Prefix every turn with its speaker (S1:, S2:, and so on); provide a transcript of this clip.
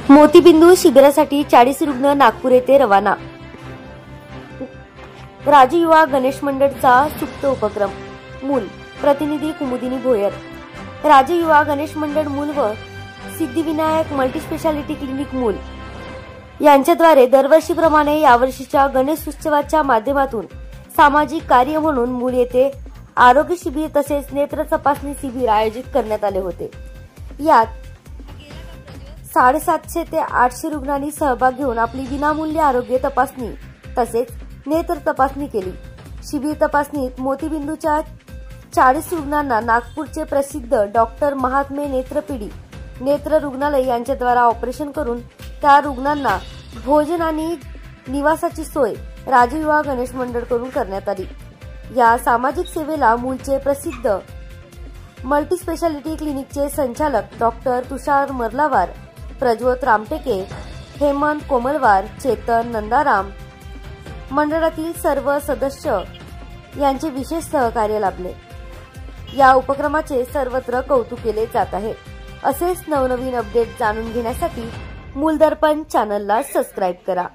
S1: मोतीबिंदू शिबिरासाठी 40 रुग्ण नागपूर येथे रवाना। राजयुवा गणेश मंडळचा सुप्त उपक्रम। मूल प्रतिनिधी कुमुदिनी भोयर। राजयुवा गणेश मंडळ मूल व सिद्धिविनायक मल्टीस्पेशालिटी क्लिनिक मूल यांच्याद्वारे दरवर्षीप्रमाणे यावर्षीच्या गणेश उत्सवाच्या माध्यमातून सामाजिक कार्य म्हणून मूल येथे आरोग्य शिबिर तसेच नेत्र तपासणी शिबिर आयोजित करण्यात आले होते। यात 750 ते 800 रुग्णांनी सहभाग घेऊन आपली विनामूल्य आरोग्य तपासणी तसेच नेत्र तपासणी केली। शिबिर तपासणीत मोतीबिंदूच्या 40 रुग्णांना नागपूरचे प्रसिद्ध डॉक्टर महात्मे नेत्रपिढी नेत्र रुग्णालय यांच्याद्वारा ऑपरेशन करून त्या रुग्णांना भोजन आणि निवासाची सोय राजयुवा गणेश मंडळ कडून करण्यात आली। या सामाजिक सेवेला मूलचे प्रसिद्ध मल्टीस्पेशालिटी क्लिनिकचे संचालक डॉक्टर तुषार मर्लावार, प्रज्वत रामटेके, हेमंत कोमलवार, चेतन नंदाराम, मंडळातील सर्व सदस्य यांचे विशेष सहकार्य लाभले। या उपक्रमाचे सर्वत्र कौतुक केले जात आहे। असेच नवनवीन अपडेट जाणून घेण्यासाठी मूलदर्पण चॅनलला सबस्क्राइब करा।